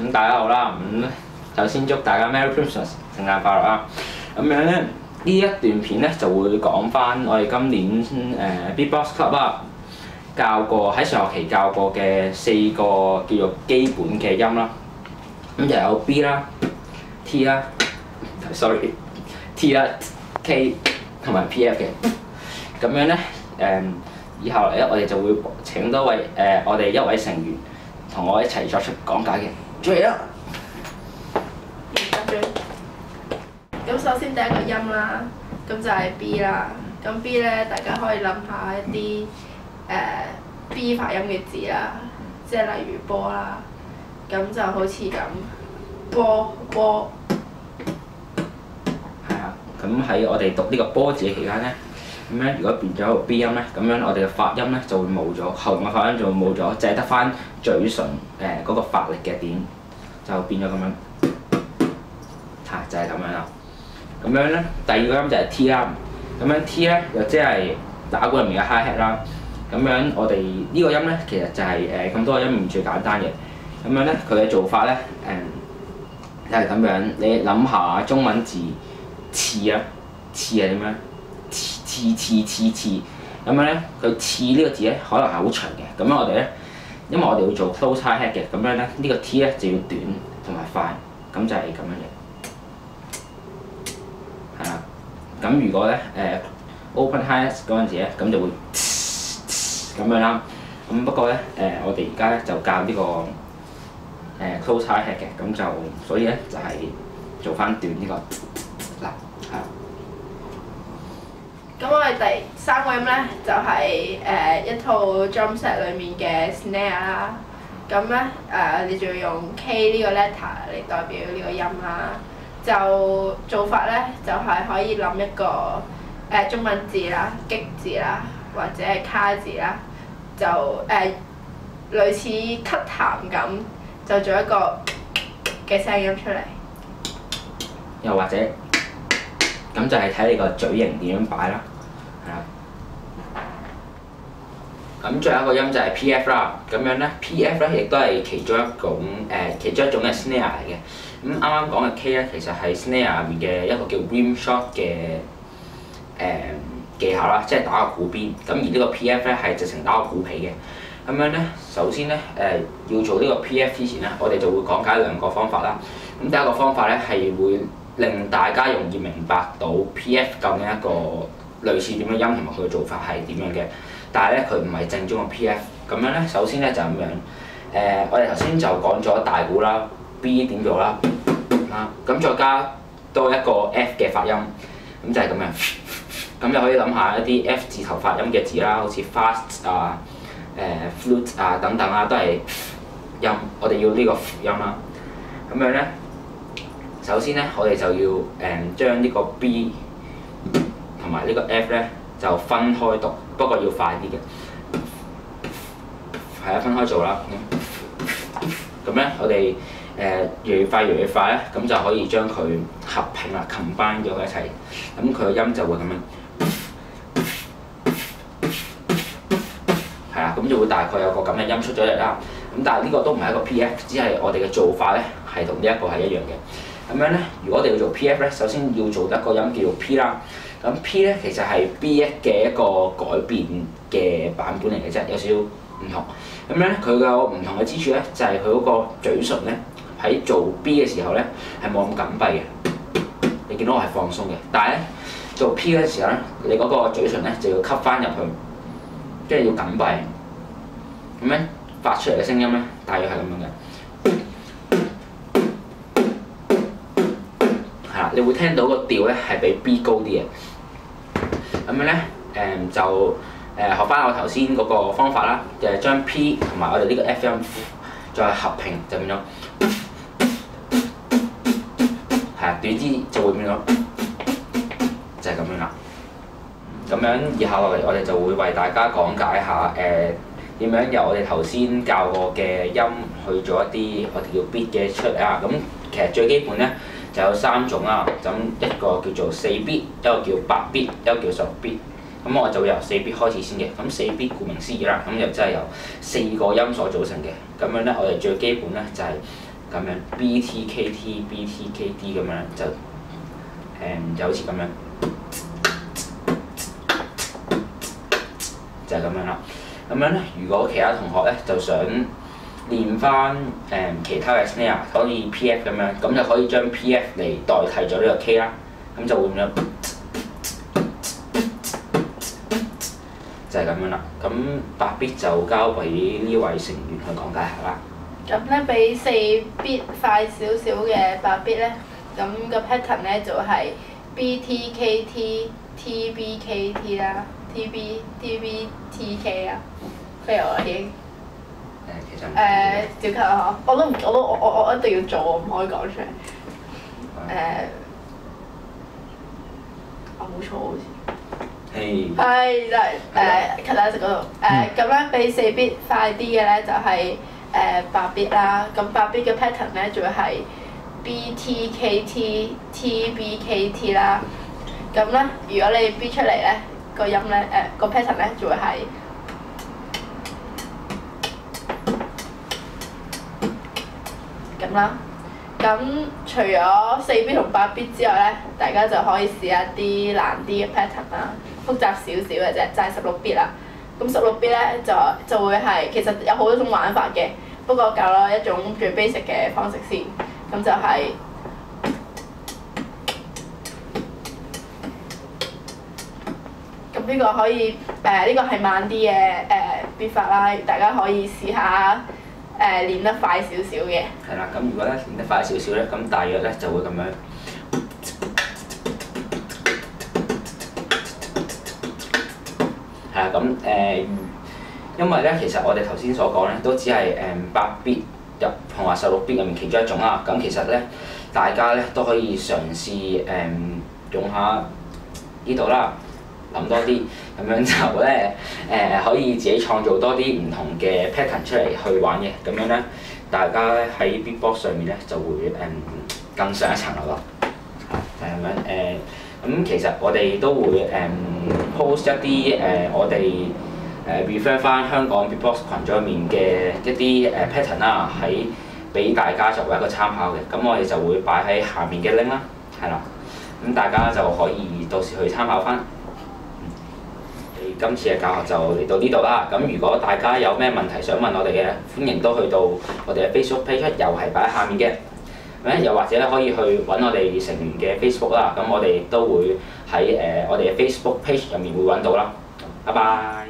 咁大家好啦，首先祝大家 Merry Christmas 聖誕快樂啦。咁樣咧，呢一段片咧就會講翻我哋今年Beatbox Club 啦，教過喺上學期教過嘅4個叫做基本嘅音啦。咁就有 B 啦、T 啦，T 啦、K 同埋 PF 嘅。咁樣咧以後嚟咧，我哋就會請多位我哋一位成員同我一齊作出講解嘅。出嚟啦！咁首先第一個音啦，咁就係 B 啦。咁 B 咧，大家可以諗下一啲B 發音嘅字啦，即係例如波啦。咁就好似咁，波。係啊，咁喺我哋讀呢個波字嘅期間咧，咁樣如果變咗個 B 音咧，咁樣我哋嘅發音咧就會冇咗，後面嘅發音就會冇咗，淨係得翻嘴唇嗰個發力嘅點，就變咗咁樣，就係咁樣啦。咁樣咧，第二個音就係 T 啦。咁樣 T 咧又即係打鼓入面嘅 high hat 啦。咁樣我哋呢個音咧其實就係咁多個音入面最簡單嘅。咁樣咧佢嘅做法咧就係咁樣，你諗下中文字刺啊，刺係點樣？刺。咁樣咧，佢刺呢個字咧可能係好長嘅。咁樣我哋咧，因為我哋要做 close high hat 嘅，咁樣咧呢個 T 咧就要短同埋快，咁就係咁樣嘅。係啦，咁如果咧open high hat 嗰陣時咧，咁就會咁樣啦。咁不過咧我哋而家咧就教呢個close high hat 嘅，咁就所以咧就係做翻短呢個嗱係。咁我哋第三個音咧就係一套 drum set 裡面嘅 snare 啦。咁咧你就要用 K 呢個 letter 嚟代表呢個音啦。就做法咧就係可以諗一個中文字啦、擊字啦，或者係卡字啦，就類似咳痰咁，就做一個嘅聲音出嚟。又或者咁就係睇你個嘴型點樣擺啦，係啦。咁最後一個音就係 PF 啦。咁樣咧 PF 咧亦都係其中一種嘅 snare 嚟嘅。咁啱啱講嘅 K 咧，其實係 snare 入面嘅一個叫 rim shot 嘅技巧啦，即係打個鼓邊。咁而呢個 PF 咧係直情打個鼓皮嘅。咁樣咧，首先咧要做呢個 PF 之前咧，我哋就會講解2個方法啦。咁第一個方法咧係會令大家容易明白到 PF 究竟一個類似點樣音同埋佢嘅做法係點樣嘅。但係咧佢唔係正宗嘅 PF。咁樣咧，首先咧就咁樣。我哋頭先就講咗大鼓啦。B 點做啦，咁再加多一個 F 嘅發音，咁就係咁樣。咁就可以諗下一啲 F 字頭發音嘅字啦，好似 fast 啊、flute 啊等等啦，都係音。我哋要呢個音啦。咁樣咧，首先咧，我哋就要將呢個 B 同埋呢個 F 咧就分開讀，不過要快啲嘅。係啊，分開做啦。咁咧，我哋越快咧，咁就可以將佢合併啦 ，combine 咗佢一齊，咁佢嘅音就會咁樣，係啊，咁就會大概有個咁嘅音出咗嚟啦。咁但係呢個都唔係一個 PF， 只係我哋嘅做法咧係同呢一個係一樣嘅。咁樣咧，如果我哋要做 PF 咧，首先要做一個音叫做 P 啦。咁 P 咧其實係 B1 嘅一個改變嘅版本嚟嘅啫，有少少唔同。咁樣咧，佢有唔同嘅之處咧，就係佢嗰個嘴唇咧。喺做 B 嘅時候咧，係冇咁緊閉嘅。你見到我係放鬆嘅，但係咧做 P 嘅時候咧，你嗰個嘴唇咧就要吸翻入去，即係要緊閉。咁樣發出嚟嘅聲音咧，大約係咁樣嘅。係啦，你會聽到個調咧係比 B 高啲嘅。咁樣咧就學翻我頭先嗰個方法啦，就係將 P 同埋我哋呢個 F 音再合併，就變咗。短啲就會變咗，就係咁樣啦。咁樣以下落嚟，我哋就會為大家講解下點樣由我哋頭先教過嘅音去做一啲我哋叫 beat 嘅出嚟啊。咁其實最基本咧就有3種啦。咁一個叫做4 beat，一個叫8 beat，一個叫10 beat。咁我就會由4 beat 開始先嘅。咁4 beat 顧名思義啦，咁就真係由4個音所組成嘅。咁樣咧，我哋最基本咧就係咁樣 BTKT BTKT 咁樣就就好似咁樣，就係咁樣啦。咁樣咧，如果其他同學咧就想練翻其他嘅 snare，可以 PF 咁樣，咁就可以將 PF 嚟代替咗呢個 K 啦，咁就會咁樣，就係咁樣啦。咁8 bit 就交俾呢位成員去講解下啦。咁咧俾4 bit 快少少嘅8 bit 咧，咁個 pattern 咧就係 BTKT TBKT 啦，TBTK 啦，飛我啦已經。其實照級啊！我一定要做，我唔可以講出嚟。我冇錯好似。係就係cut啦，就嗰度。咁咧俾4 bit 快啲嘅咧就係8 bit 啦，咁8 bit 嘅 pattern 咧就係 BTKT TBKT 啦。咁咧如果你 beat 出嚟咧個音咧個 pattern 咧就會係咁啦。咁除咗4 bit 同8 bit 之外咧，大家就可以試下啲難啲嘅 pattern 啦，複雜少少嘅啫，就係16 bit 啦。咁16 bit 咧就會係其實有好多種玩法嘅，不過教咗一種最 basic 嘅方式先，咁就係、咁呢個可以呢個係慢啲嘅beat法啦，大家可以試下練得快少少嘅。係啦，咁如果咧練得快少少咧，咁大約咧就會咁樣。係啦，咁因為咧其實我哋頭先所講咧都只係8 bit 同埋16 bit 入面其中一種啦。咁其實咧大家咧都可以嘗試用下呢度啦。諗多啲，咁樣就咧可以自己創造多啲唔同嘅 pattern 出嚟去玩嘅，咁樣咧大家咧喺 beatbox 上面咧就會更上一層樓咯。就係咁樣咁其實我哋都會post 一啲我哋refer 翻香港 beatbox 群組入面嘅一啲pattern 啦，喺俾大家作為一個參考嘅。咁我哋就會擺喺下面嘅 link 啦，係啦，咁大家就可以到時去參考翻。今次嘅教學就嚟到呢度啦。咁如果大家有咩問題想問我哋嘅，歡迎都去到我哋嘅 Facebook page，又係擺喺下面嘅。又或者可以去揾我哋成員嘅 Facebook 啦。咁我哋都會喺我哋嘅 Facebook page 入面會揾到啦。拜拜。